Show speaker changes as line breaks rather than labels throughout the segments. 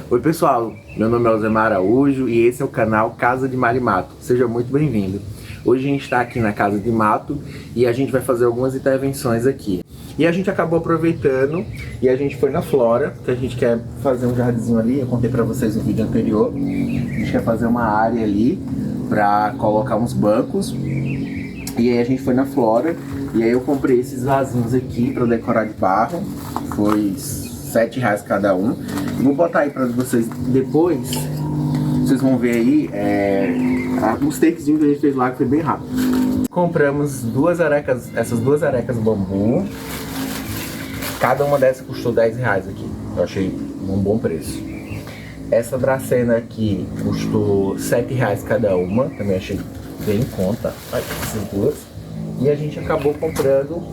Oi pessoal, meu nome é Alzemar Araújo e esse é o canal Casa de Marimato. Seja muito bem-vindo. Hoje a gente está aqui na Casa de Mato e a gente vai fazer algumas intervenções aqui. E a gente acabou aproveitando e a gente foi na Flora, que a gente quer fazer um jardinzinho ali. Eu contei para vocês no vídeo anterior. A gente quer fazer uma área ali para colocar uns bancos. E aí a gente foi na Flora e aí eu comprei esses vasinhos aqui para decorar de barro. Foi R$7 cada um. E vou botar aí para vocês depois. Vocês vão ver aí uns takezinhos que a gente fez lá, que foi bem rápido. Compramos essas duas arecas bambu. Cada uma dessas custou R$10 aqui. Eu achei um bom preço. Essa dracena aqui custou R$7 cada uma. Também achei bem em conta. Essas duas. E a gente acabou comprando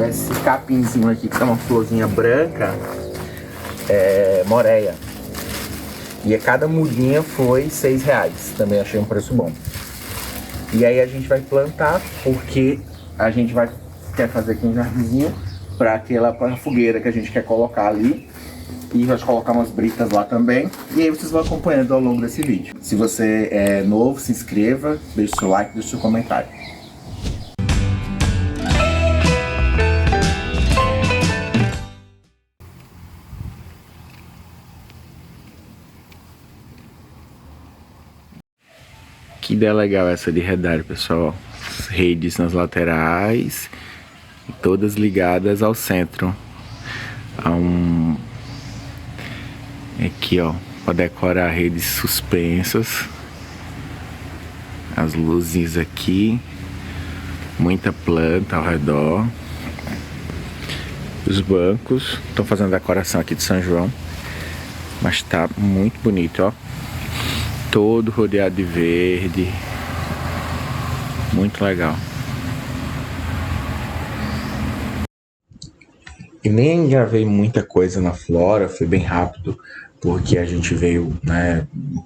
esse capinzinho aqui, que é uma florzinha branca, moreia. E cada mudinha foi R$6. Também achei um preço bom. E aí a gente vai plantar, porque a gente quer fazer aqui um jardinzinho para aquela fogueira que a gente quer colocar ali. E vai colocar umas britas lá também. E aí vocês vão acompanhando ao longo desse vídeo. Se você é novo, se inscreva, deixe seu like, deixe seu comentário. Que ideia legal essa de redar, pessoal. As redes nas laterais, todas ligadas ao centro. Aqui, ó, para decorar redes suspensas. As luzes aqui. Muita planta ao redor. Os bancos. Estão fazendo decoração aqui de São João. Mas tá muito bonito, ó. Todo rodeado de verde. Muito legal. E nem gravei muita coisa na Flora, foi bem rápido, porque a gente veio,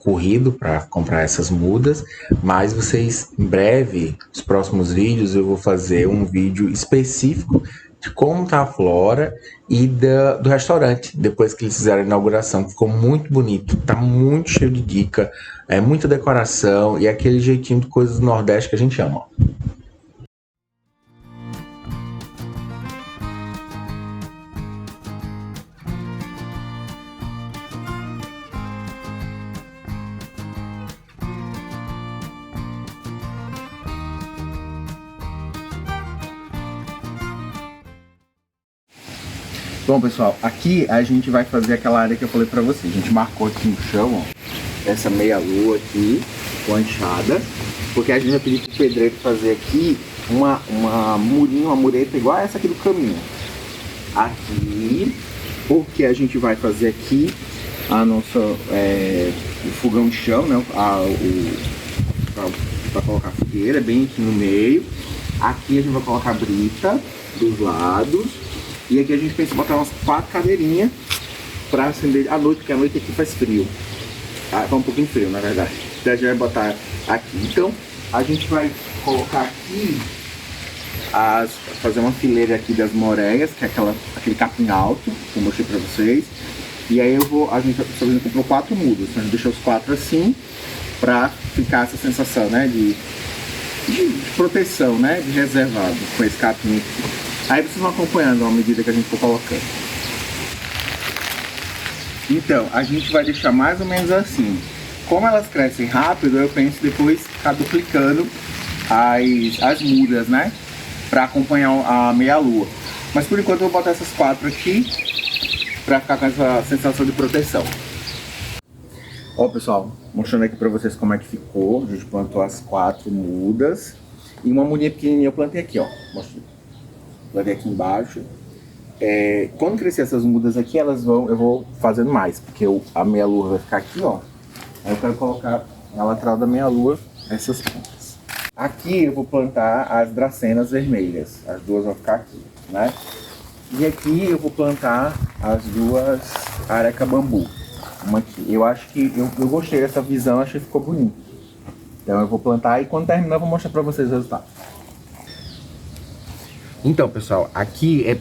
corrido para comprar essas mudas. Mas vocês, em breve, nos próximos vídeos, eu vou fazer um vídeo específico de como tá a Flora e do restaurante, depois que eles fizeram a inauguração. Ficou muito bonito, tá muito cheio de dica, muita decoração e aquele jeitinho de coisas do Nordeste que a gente ama. Bom, pessoal, aqui a gente vai fazer aquela área que eu falei pra vocês. A gente marcou aqui no chão, ó, essa meia-lua aqui, com a enxada, porque a gente vai pedir pro pedreiro fazer aqui uma mureta igual essa aqui do caminho. Aqui, porque a gente vai fazer aqui a nossa, o fogão de chão, né, pra colocar a fogueira, bem aqui no meio. Aqui a gente vai colocar a brita dos lados. E aqui a gente pensa em botar umas 4 cadeirinhas pra acender à noite, porque à noite aqui faz frio. Tá um pouquinho frio, na verdade. Então a gente vai botar aqui. Então a gente vai colocar aqui, fazer uma fileira aqui das moreias, que é aquele capim alto, que eu mostrei pra vocês. E aí a gente comprou 4 mudas. Então a gente deixou os 4 assim, pra ficar essa sensação, né, de proteção, né, de reservado com esse capim aqui. Aí vocês vão acompanhando à medida que a gente for colocando. Então, a gente vai deixar mais ou menos assim. Como elas crescem rápido, eu penso depois ficar duplicando as mudas, né? Pra acompanhar a meia-lua. Mas por enquanto eu vou botar essas 4 aqui, pra ficar com essa sensação de proteção. Ó, pessoal, mostrando aqui pra vocês como é que ficou. A gente plantou as 4 mudas. E uma mudinha pequenininha eu plantei aqui, ó. Mostrei. Plantei aqui embaixo. Quando crescer essas mudas aqui, eu vou fazendo mais, porque a meia-lua vai ficar aqui, ó. Aí eu quero colocar na lateral da meia-lua essas pontas. Aqui eu vou plantar as dracenas vermelhas. As duas vão ficar aqui, né? E aqui eu vou plantar as duas areca bambu. Uma aqui. Eu acho que eu gostei dessa visão, achei que ficou bonito. Então eu vou plantar e quando terminar eu vou mostrar pra vocês o resultado. Então, pessoal, aqui é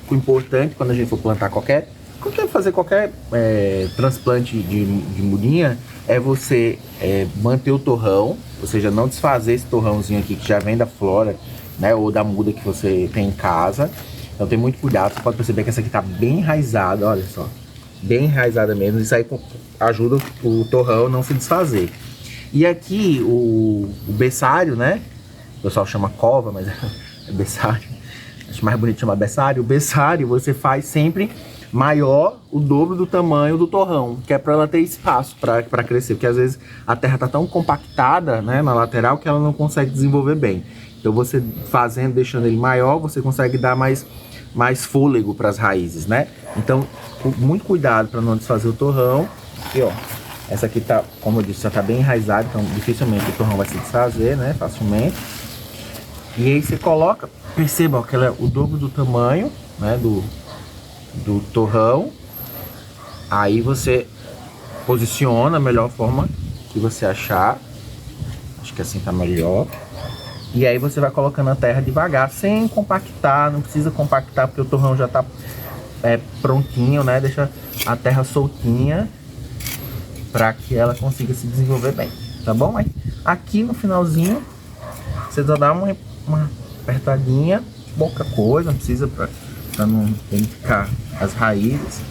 importante quando a gente for plantar qualquer fazer qualquer transplante de mudinha, é você manter o torrão, ou seja, não desfazer esse torrãozinho aqui que já vem da flora, né, ou da muda que você tem em casa. Então tem muito cuidado, você pode perceber que essa aqui tá bem enraizada, olha só. Bem enraizada mesmo, isso aí ajuda o torrão a não se desfazer. E aqui o berçário, né, o pessoal chama cova, mas é berçário. Acho mais bonito chamar berçário. O berçário você faz sempre maior, o dobro do tamanho do torrão, que é para ela ter espaço para crescer, porque às vezes a terra tá tão compactada, né, na lateral que ela não consegue desenvolver bem. Então você fazendo, deixando ele maior, você consegue dar mais fôlego para as raízes, né? Então, com muito cuidado para não desfazer o torrão. E ó, essa aqui tá, como eu disse, já tá bem enraizada, então dificilmente o torrão vai se desfazer, né, facilmente. E aí você coloca, perceba que ela é o dobro do tamanho, né, do torrão. Aí você posiciona a melhor forma que você achar. Acho que assim tá melhor. E aí você vai colocando a terra devagar, sem compactar, não precisa compactar porque o torrão já tá prontinho, né? Deixa a terra soltinha para que ela consiga se desenvolver bem, tá bom? Aí, aqui no finalzinho, você só dá uma apertadinha, pouca coisa, não precisa para não danificar as raízes.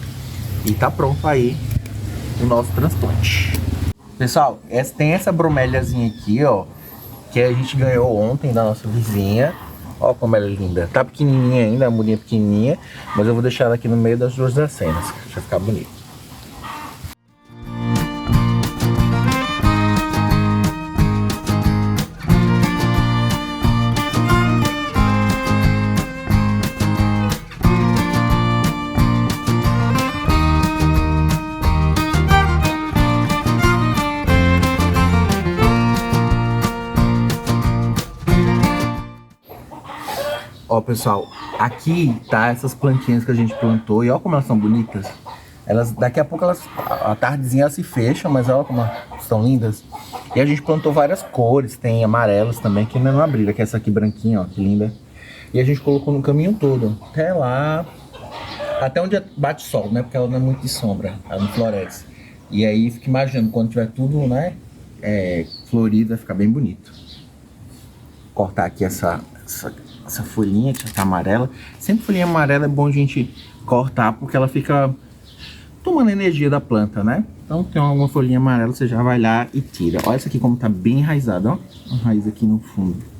E tá pronto aí o nosso transplante. Pessoal, tem essa broméliazinha aqui, ó, que a gente ganhou ontem da nossa vizinha. Ó como ela é linda. Tá pequenininha ainda, a mudinha pequenininha, mas eu vou deixar ela aqui no meio das duas dracenas, pra ficar bonito. Ó, pessoal, aqui tá essas plantinhas que a gente plantou e ó como elas são bonitas. Elas, daqui a pouco a tardezinha elas se fecham, mas olha como são lindas. E a gente plantou várias cores, tem amarelas também, que ainda não abriram, que é essa aqui branquinha, ó, que linda. E a gente colocou no caminho todo, até lá, até onde bate sol, né, porque ela não é muito de sombra, ela não floresce. E aí fica imaginando, quando tiver tudo, né, florido, vai ficar bem bonito. Vou cortar aqui essa folhinha que já tá amarela. Sempre folhinha amarela é bom a gente cortar porque ela fica tomando energia da planta, né? Então tem alguma folhinha amarela, você já vai lá e tira. Olha essa aqui como tá bem enraizada, ó. Uma raiz aqui no fundo.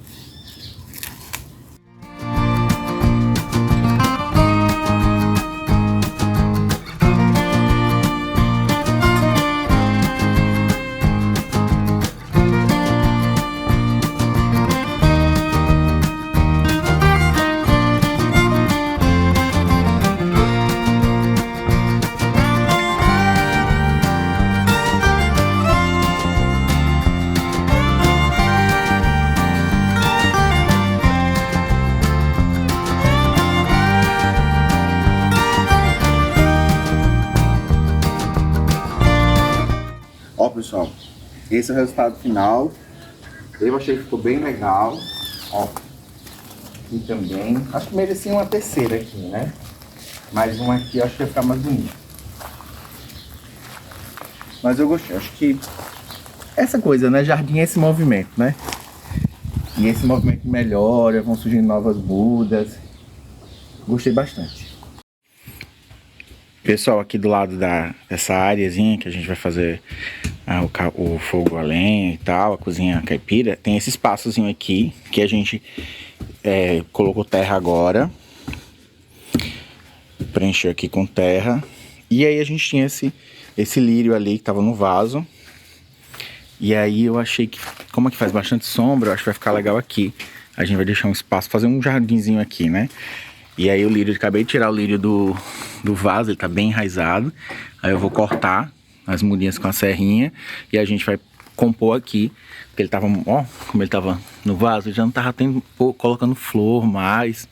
Ó, pessoal, esse é o resultado final. Eu achei que ficou bem legal. Ó, aqui também. Acho que merecia uma terceira aqui, né? Mais uma aqui, acho que vai ficar mais bonito. Mas eu gostei, acho que essa coisa, né? Jardim é esse movimento, né? E esse movimento melhora, vão surgindo novas mudas. Gostei bastante. Pessoal, aqui do lado dessa áreazinha que a gente vai fazer o fogo a lenha e tal, a cozinha caipira, tem esse espaçozinho aqui que a gente colocou terra agora, preencheu aqui com terra, e aí a gente tinha esse lírio ali que tava no vaso, e aí eu achei que, como aqui faz bastante sombra, eu acho que vai ficar legal aqui. A gente vai deixar um espaço, fazer um jardinzinho aqui, né? E aí o lírio, acabei de tirar o lírio do vaso, ele tá bem enraizado. Aí eu vou cortar as mudinhas com a serrinha e a gente vai compor aqui. Porque ele tava, ó, como ele tava no vaso, já não tava colocando flor mais.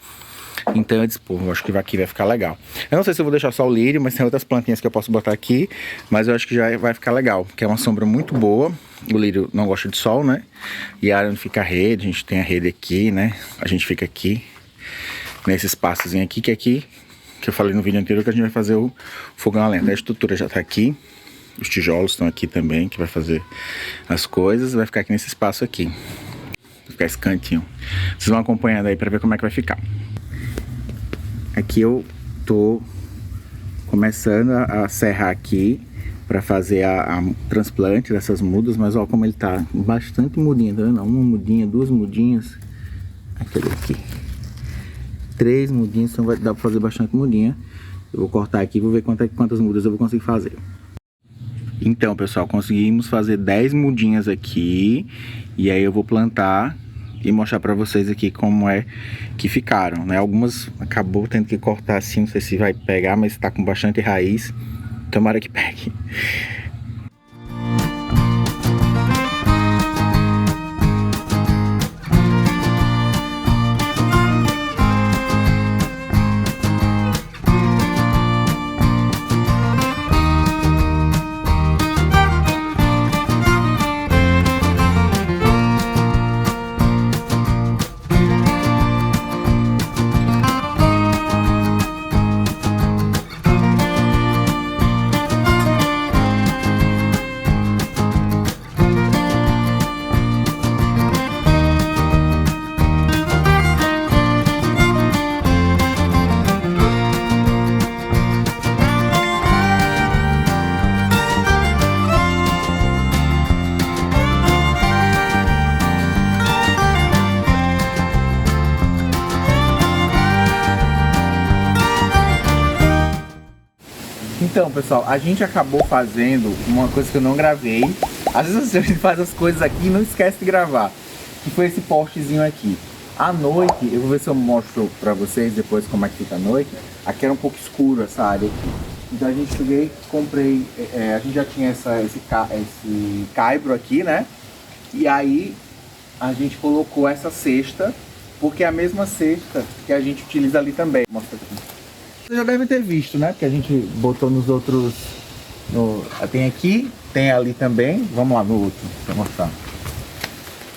Então eu disse, pô, eu acho que aqui vai ficar legal. Eu não sei se eu vou deixar só o lírio, mas tem outras plantinhas que eu posso botar aqui. Mas eu acho que já vai ficar legal, porque é uma sombra muito boa. O lírio não gosta de sol, né? E a área onde fica a rede, a gente tem a rede aqui, né? A gente fica aqui nesse espaçozinho aqui, que
que eu falei no vídeo anterior, que a gente vai fazer o fogão a lenha. A estrutura já tá aqui, os tijolos estão aqui também, que vai fazer as coisas. Vai ficar aqui nesse espaço aqui, vai ficar esse cantinho. Vocês vão acompanhando aí pra ver como é que vai ficar. Aqui eu tô começando a serrar aqui para fazer a transplante dessas mudas, mas ó como ele tá bastante mudinha, tá vendo? Uma mudinha, duas mudinhas, aqui, 3 mudinhas, então vai dar para fazer bastante mudinha. Eu vou cortar aqui e vou ver quantas mudas eu vou conseguir fazer. Então, pessoal, conseguimos fazer 10 mudinhas aqui, e aí eu vou plantar e mostrar para vocês aqui como é que ficaram, né? Algumas acabou tendo que cortar assim, não sei se vai pegar, mas tá com bastante raiz. Tomara que pegue. Então, pessoal, a gente acabou fazendo uma coisa que eu não gravei. Às vezes a gente faz as coisas aqui e não esquece de gravar. Que foi esse postezinho aqui. À noite, eu vou ver se eu mostro pra vocês depois como é que fica a noite. Aqui era um pouco escuro essa área aqui. Então a gente peguei, comprei, a gente já tinha esse caibro aqui, né? E aí a gente colocou essa cesta, porque é a mesma cesta que a gente utiliza ali também. Mostra aqui. Você já deve ter visto, né? Porque a gente botou nos outros... tem aqui, tem ali também. Vamos lá no outro, pra mostrar.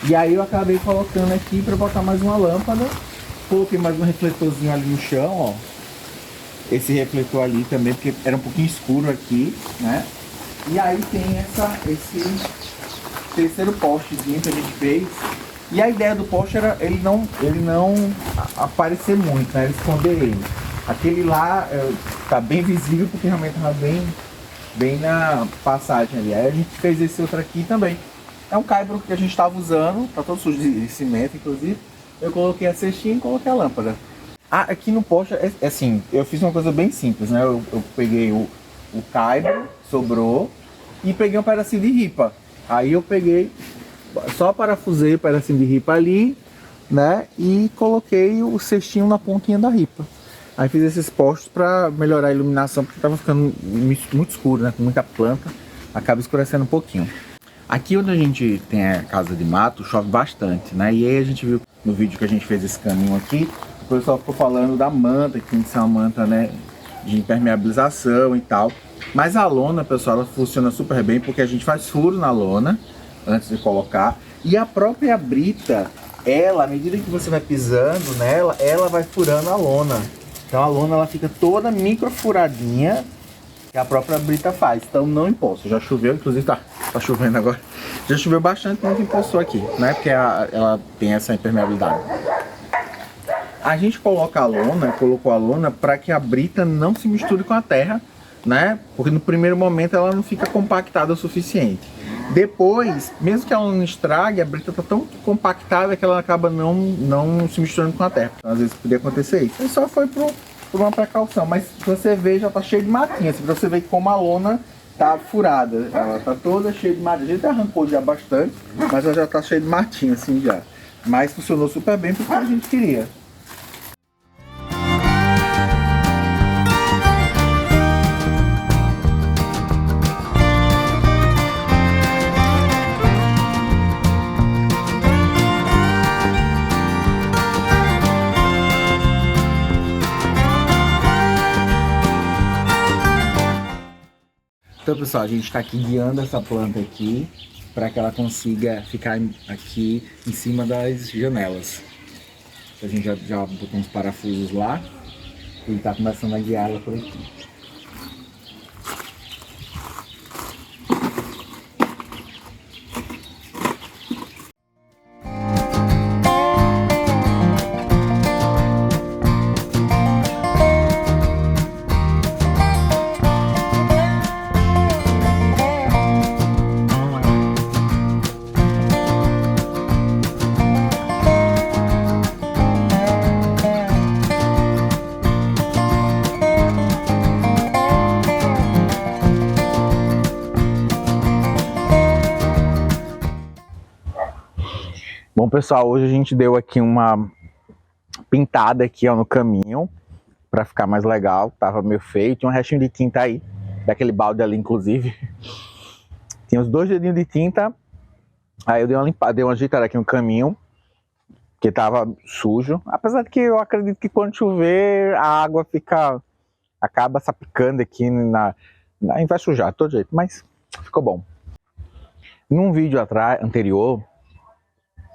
E aí eu acabei colocando aqui pra botar mais uma lâmpada. Coloquei mais um refletorzinho ali no chão, ó. Esse refletor ali também, porque era um pouquinho escuro aqui, né? E aí tem esse terceiro postezinho que a gente fez. E a ideia do poste era ele não aparecer muito, né? Ele esconder ele. Aquele lá tá bem visível porque realmente tá bem na passagem ali. Aí a gente fez esse outro aqui também. É um caibro que a gente estava usando, tá todo sujo de cimento inclusive. Eu coloquei a cestinha e coloquei a lâmpada. Ah, aqui no poste, assim, eu fiz uma coisa bem simples, né? Eu peguei o caibro, sobrou, e peguei um pedacinho de ripa. Aí eu peguei, só parafusei o pedacinho de ripa ali, né? E coloquei o cestinho na pontinha da ripa. Aí fiz esses postes para melhorar a iluminação, porque tava ficando muito escuro, né? Com muita planta, acaba escurecendo um pouquinho. Aqui onde a gente tem a casa de mato, chove bastante, né? E aí a gente viu no vídeo que a gente fez esse caminho aqui, o pessoal ficou falando da manta, que tem que ser uma manta, né, de impermeabilização e tal. Mas a lona, pessoal, ela funciona super bem, porque a gente faz furo na lona antes de colocar. E a própria brita, ela, à medida que você vai pisando nela, ela vai furando a lona. Então a lona ela fica toda micro furadinha, que a própria brita faz. Então não empoça. Já choveu, inclusive tá chovendo agora. Já choveu bastante, não empoçou aqui, né? Porque ela tem essa impermeabilidade. A gente coloca a lona, colocou a lona para que a brita não se misture com a terra, né? Porque no primeiro momento ela não fica compactada o suficiente. Depois, mesmo que ela não estrague, a brita tá tão compactada que ela acaba não se misturando com a terra. Então, às vezes podia acontecer isso. E só foi por uma precaução, mas se você ver, já tá cheio de matinha. Se você ver como a lona tá furada, ela tá toda cheia de matinha. A gente arrancou já bastante, mas ela já tá cheia de matinha assim já. Mas funcionou super bem porque a gente queria. Então, pessoal, a gente está aqui guiando essa planta aqui para que ela consiga ficar aqui em cima das janelas. A gente já botou uns parafusos lá Ele tá começando a guiar ela por aqui. Bom, pessoal, hoje a gente deu aqui uma pintada aqui, ó, no caminho, pra ficar mais legal. Tava meio feio, tinha um restinho de tinta aí, daquele balde ali, inclusive. Tinha uns 2 dedinhos de tinta, aí eu dei uma limpada, dei uma ajeitada aqui no caminho, que tava sujo. Apesar de que eu acredito que quando chover, a água acaba sapicando aqui vai sujar de todo jeito, mas ficou bom. Num vídeo anterior,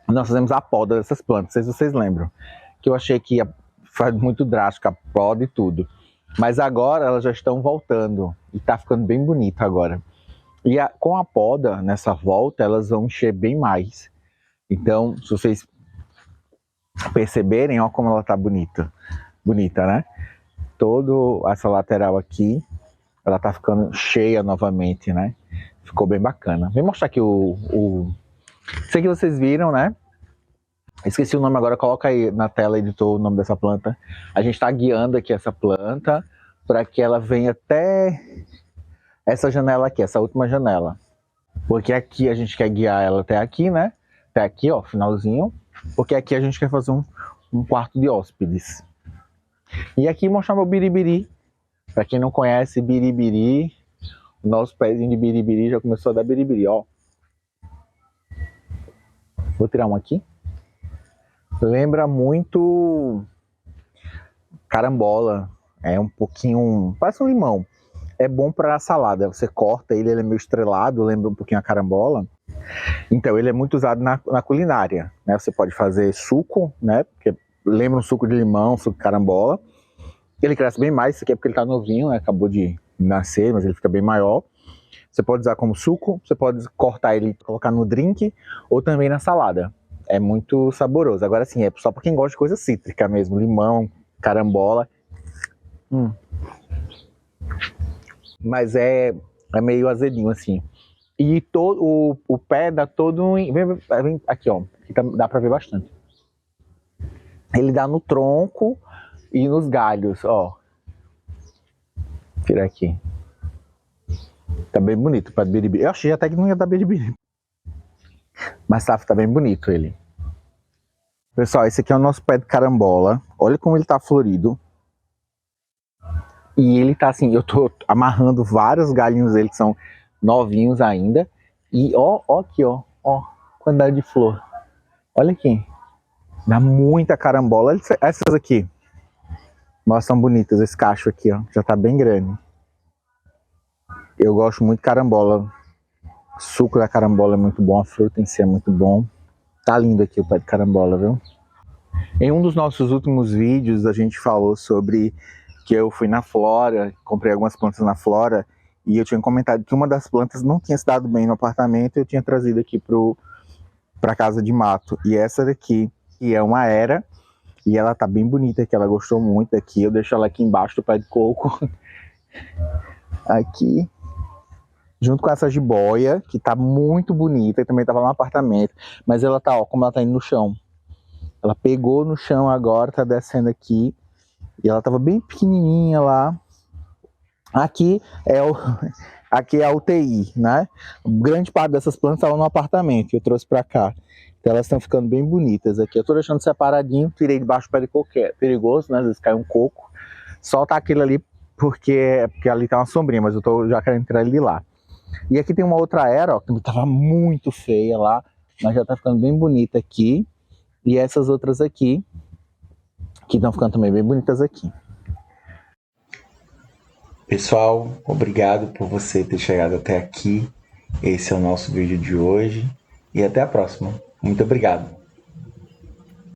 nós fizemos a poda dessas plantas, não sei se vocês lembram, que eu achei que foi muito drástico a poda e tudo, mas agora elas já estão voltando e tá ficando bem bonito agora. E com a poda, nessa volta, elas vão encher bem mais. Então, se vocês perceberem, ó como ela tá bonita, né? Toda essa lateral aqui, ela tá ficando cheia novamente, né? Ficou bem bacana. Vou mostrar aqui sei que vocês viram, né? Esqueci o nome agora, coloca aí na tela, editor, o nome dessa planta. A gente está guiando aqui essa planta para que ela venha até essa janela aqui, essa última janela. Porque aqui a gente quer guiar ela até aqui, né? Até aqui, ó, finalzinho. Porque aqui a gente quer fazer um quarto de hóspedes. E aqui mostrar meu biribiri. Para quem não conhece biribiri, o nosso pezinho de biribiri já começou a dar biribiri, ó. Vou tirar um aqui. Lembra muito carambola, é um pouquinho, parece um limão. É bom para salada, você corta ele é meio estrelado, lembra um pouquinho a carambola. Então ele é muito usado na culinária, né? Você pode fazer suco, né? Porque lembra um suco de limão, suco de carambola. Ele cresce bem mais, isso aqui é porque ele tá novinho, né? Acabou de nascer, mas ele fica bem maior. Você pode usar como suco, você pode cortar ele e colocar no drink ou também na salada. É muito saboroso. Agora sim, é só para quem gosta de coisa cítrica mesmo. Limão, carambola. Mas é meio azedinho assim. E todo, o pé dá todo vem aqui, ó. Aqui dá para ver bastante. Ele dá no tronco e nos galhos, ó. Vou tirar aqui. Tá bem bonito para biribiri. Eu achei até que não ia dar biribiri. Mas tá bem bonito ele. Pessoal, esse aqui é o nosso pé de carambola. Olha como ele tá florido. E ele tá assim, eu tô amarrando vários galhinhos dele que são novinhos ainda. E ó aqui, ó quantidade de flor. Olha aqui. Dá muita carambola. Olha essas aqui. Nossa, são bonitas. Esse cacho aqui, ó, já tá bem grande. Eu gosto muito de carambola. O suco da carambola é muito bom, a fruta em si é muito bom. Tá lindo aqui o pé de carambola, viu? Em um dos nossos últimos vídeos, a gente falou sobre que eu fui na Flora, comprei algumas plantas na Flora, e eu tinha comentado que uma das plantas não tinha se dado bem no apartamento, e eu tinha trazido aqui pra casa de mato. E essa daqui, que é uma era, e ela tá bem bonita, que ela gostou muito aqui. Eu deixo ela aqui embaixo do pé de coco. Aqui. Junto com essa jiboia, que tá muito bonita, e também tava lá no apartamento. Mas ela tá, ó, como ela tá indo no chão. Ela pegou no chão agora, tá descendo aqui. E ela tava bem pequenininha lá. Aqui é a UTI, né? Grande parte dessas plantas estavam no apartamento, que eu trouxe pra cá. Então elas estão ficando bem bonitas aqui. Eu tô deixando separadinho, tirei debaixo do pé de coco, que é perigoso, né? Às vezes cai um coco. Solta aquilo ali, porque ali tá uma sombrinha, mas eu tô já querendo tirar ele de lá. E aqui tem uma outra era, ó, que tava muito feia lá, mas já tá ficando bem bonita aqui. E essas outras aqui, que estão ficando também bem bonitas aqui. Pessoal, obrigado por você ter chegado até aqui. Esse é o nosso vídeo de hoje. E até a próxima. Muito obrigado.